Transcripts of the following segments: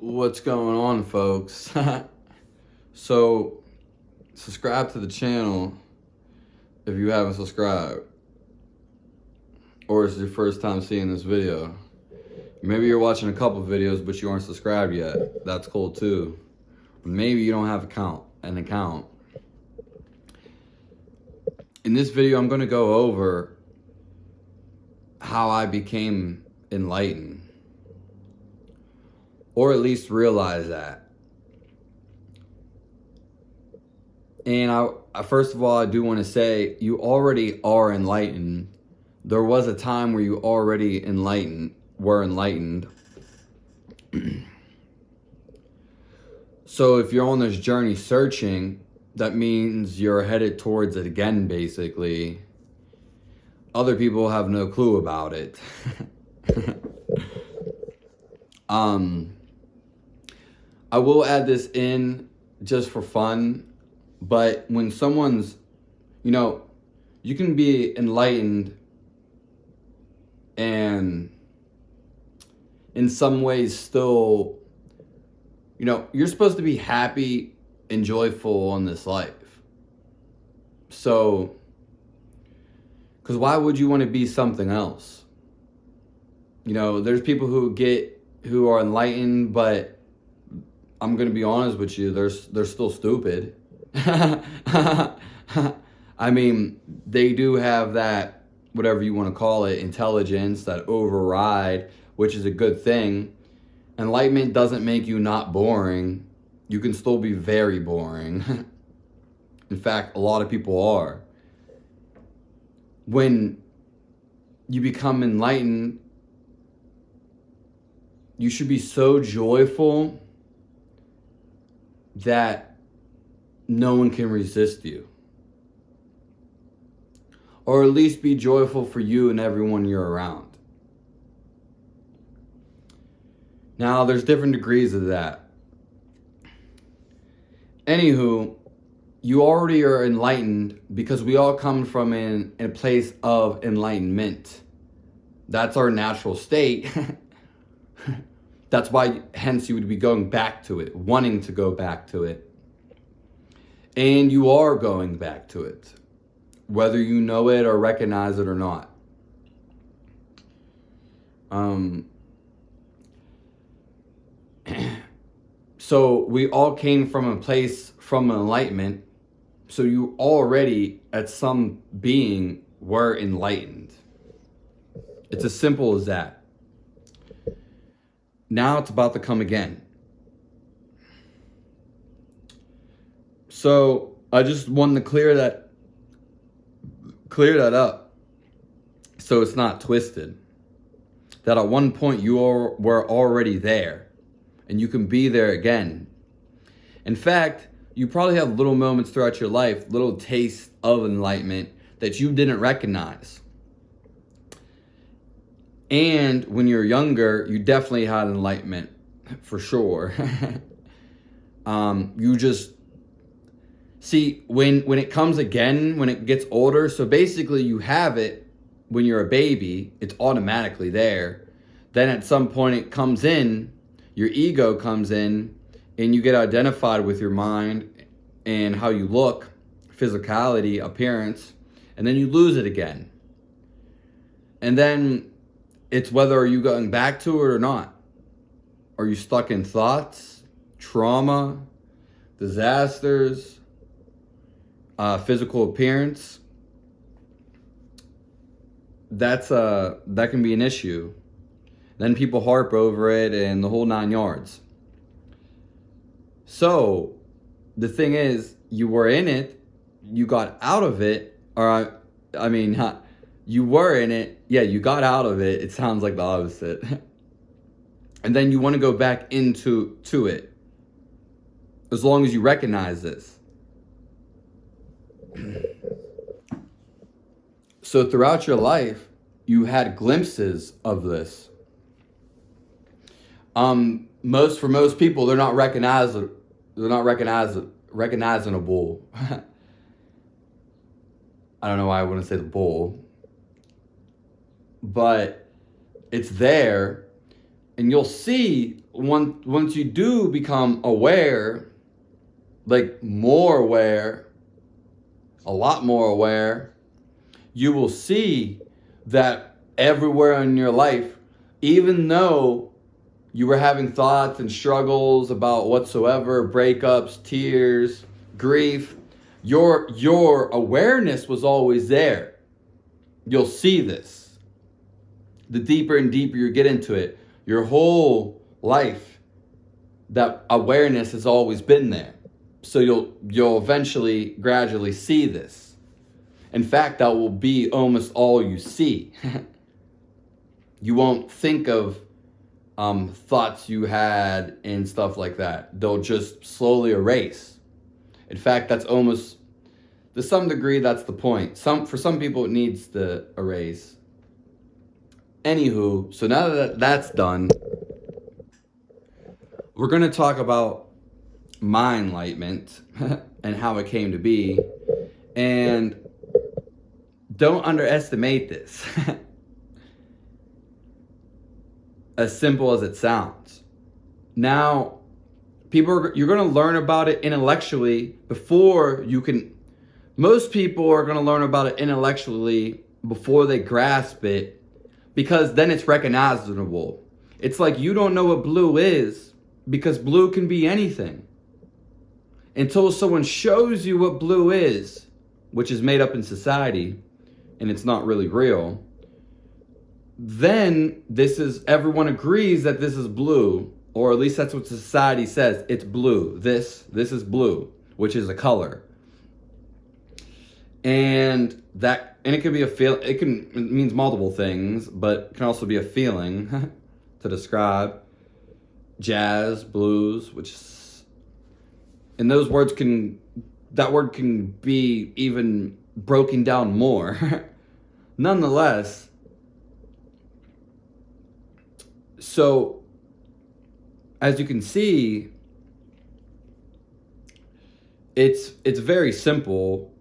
What's going on, folks? So, subscribe to the channel if you haven't subscribed, or it's your first time seeing this video. Maybe you're watching a couple videos but you aren't subscribed yet. That's cool too. Maybe you don't have an account. In this video, I'm going to go over how I became enlightened, or at least realize that. And I first of all, I do want to say you already are enlightened. There was a time where you already were enlightened. So if you're on this journey searching, that means you're headed towards it again, basically. Other people have no clue about it. I will add this in just for fun, but when someone's, you can be enlightened and in some ways still, you're supposed to be happy and joyful on this life. So, because why would you want to be something else? There's people who are enlightened, but I'm going to be honest with you, they're still stupid. I mean, they do have that, whatever you want to call it, intelligence, that override, which is a good thing. Enlightenment doesn't make you not boring. You can still be very boring. In fact, a lot of people are. When you become enlightened, you should be so joyful that no one can resist you. Or at least be joyful for you and everyone you're around. Now, there's different degrees of that. Anywho, you already are enlightened because we all come from in a place of enlightenment. That's our natural state. That's why, hence, you would be going back to it, wanting to go back to it. And you are going back to it, whether you know it or recognize it or not. So we all came from a place from enlightenment. So you already, at some being, were enlightened. It's as simple as that. Now it's about to come again. So I just wanted to clear that up so it's not twisted. That at one point you were already there and you can be there again. In fact, you probably have little moments throughout your life, little tastes of enlightenment that you didn't recognize. And when you're younger, you definitely had enlightenment, for sure. You just, see, when it comes again, when it gets older, so basically you have it when you're a baby, it's automatically there. Then at some point it comes in, your ego comes in, and you get identified with your mind and how you look, physicality, appearance, and then you lose it again. And then it's whether are you going back to it or not. Are you stuck in thoughts, trauma, disasters, physical appearance? That can be an issue. Then people harp over it and the whole 9 yards. So the thing is, you were in it, you got out of it, or you were in it, yeah, you got out of it. It sounds like the opposite. And then you want to go back into it, as long as you recognize this. So throughout your life, you had glimpses of this. For most people, they're not recognizable. I don't know why I wouldn't say the bull. But it's there, and you'll see once you do become aware, like more aware, a lot more aware, you will see that everywhere in your life, even though you were having thoughts and struggles about whatsoever, breakups, tears, grief, your awareness was always there. You'll see this. The deeper and deeper you get into it, your whole life, that awareness has always been there. So you'll eventually, gradually see this. In fact, that will be almost all you see. You won't think of thoughts you had and stuff like that. They'll just slowly erase. In fact, that's almost, to some degree, that's the point. For some people, it needs to erase. Anywho, so now that that's done, we're going to talk about my enlightenment and how it came to be. And don't underestimate this. As simple as it sounds. Now, you're going to learn about it intellectually before you can. Most people are going to learn about it intellectually before they grasp it, because then it's recognizable. It's like you don't know what blue is, because blue can be anything. Until someone shows you what blue is, which is made up in society, and it's not really real, then everyone agrees that this is blue, or at least that's what society says. It's blue. This is blue, which is a color. And it can be a feel. It means multiple things, but it can also be a feeling to describe. Jazz, blues, and those words that word can be even broken down more. Nonetheless, so as you can see, it's very simple,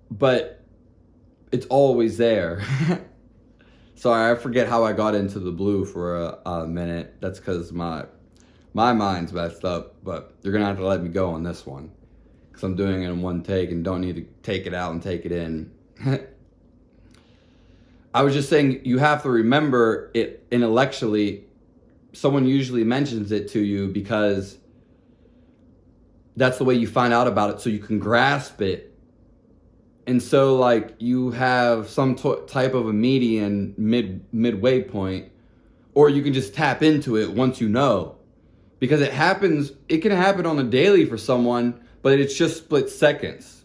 but it's always there. Sorry, I forget how I got into the blue for a minute. That's because my mind's messed up, but you're gonna have to let me go on this one, because I'm doing it in one take and don't need to take it out and take it in. I was just saying, you have to remember it intellectually. Someone usually mentions it to you because that's the way you find out about it, so you can grasp it. And so, like, you have some type of a median midway point, or you can just tap into it once you know. Because it can happen on a daily for someone, but it's just split seconds.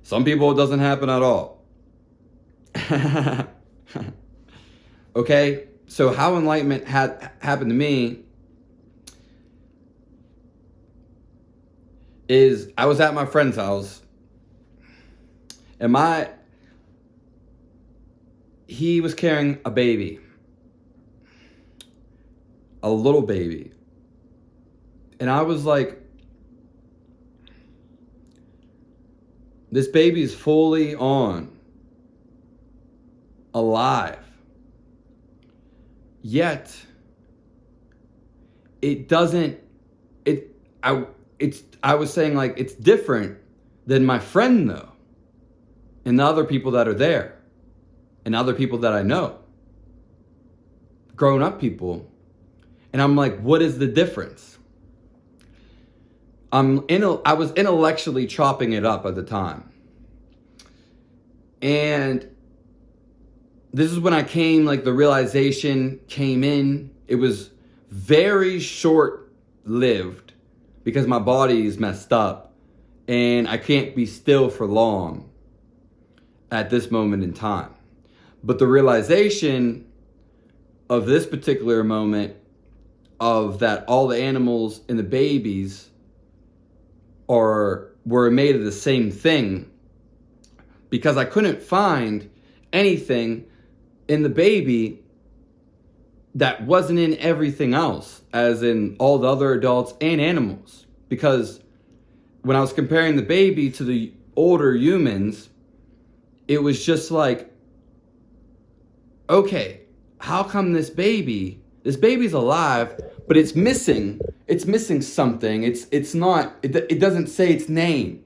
Some people, it doesn't happen at all. Okay, so how enlightenment happened to me is I was at my friend's house, and he was carrying a baby, a little baby, and I was like, this baby is fully on, alive. Yet I was saying, like, it's different than my friend though, and the other people that are there, and other people that I know, grown up people. And I'm like, what is the difference? I was intellectually chopping it up at the time. And this is when the realization came in. It was very short-lived because my body is messed up and I can't be still for long at this moment in time. But the realization of this particular moment of that all the animals and the babies were made of the same thing, because I couldn't find anything in the baby that wasn't in everything else, as in all the other adults and animals. Because when I was comparing the baby to the older humans, it was just like, okay, how come this baby's alive, but it's missing something. It's not, it doesn't say its name.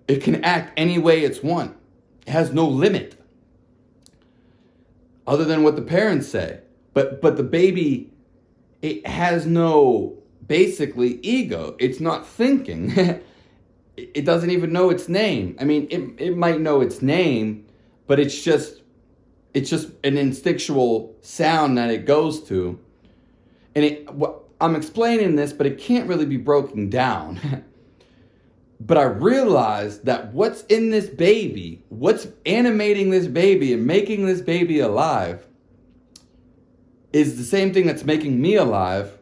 It can act any way it's want. It has no limit other than what the parents say. But the baby, it has no, basically, ego. It's not thinking. It doesn't even know its name. I mean, it might know its name, but it's just an instinctual sound that it goes to. And I'm explaining this, but it can't really be broken down. But I realized that what's in this baby, what's animating this baby and making this baby alive, is the same thing that's making me alive,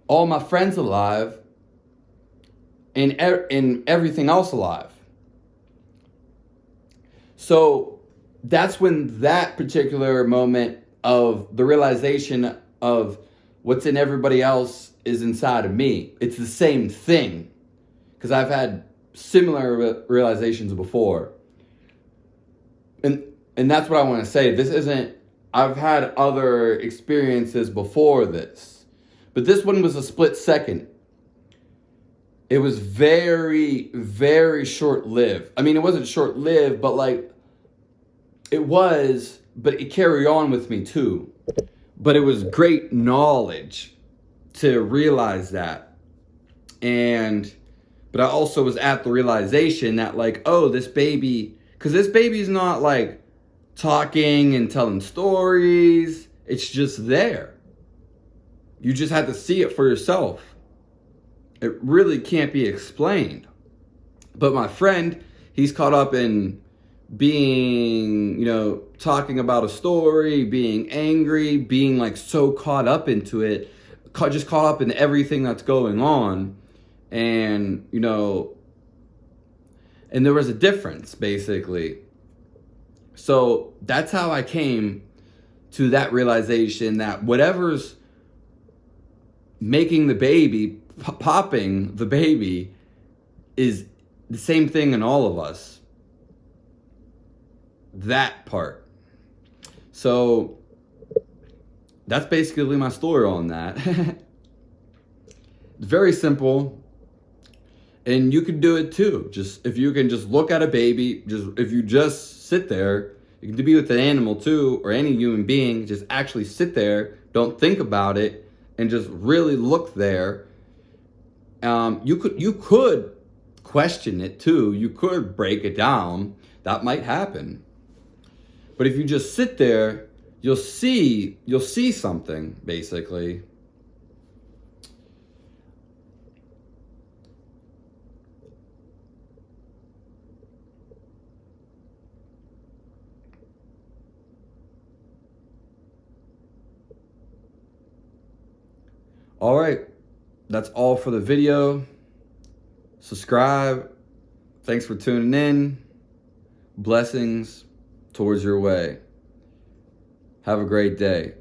all my friends alive, and everything else alive. So that's when that particular moment of the realization of what's in everybody else is inside of me. It's the same thing. Because I've had similar realizations before. And that's what I want to say. This isn't, I've had other experiences before this. But this one was a split second. It was very, very short-lived. I mean, it wasn't short-lived, but like, it was, but it carried on with me too. But it was great knowledge to realize that. But I also was at the realization that like, oh, this baby, because this baby's not like talking and telling stories. It's just there. You just have to see it for yourself. It really can't be explained. But my friend, he's caught up in being, talking about a story, being angry, being like so caught up into it, just caught up in everything that's going on. And, and there was a difference, basically. So that's how I came to that realization that whatever's making the baby, popping the baby, is the same thing in all of us. That part. So that's basically my story on that. It's very simple. And you can do it too. Just if you can just look at a baby, if you just sit there, you can be with an animal too, or any human being, just actually sit there, don't think about it, and just really look there. You could question it too. You could break it down. That might happen. But if you just sit there, you'll see something, basically. All right, that's all for the video. Subscribe. Thanks for tuning in. Blessings towards your way. Have a great day.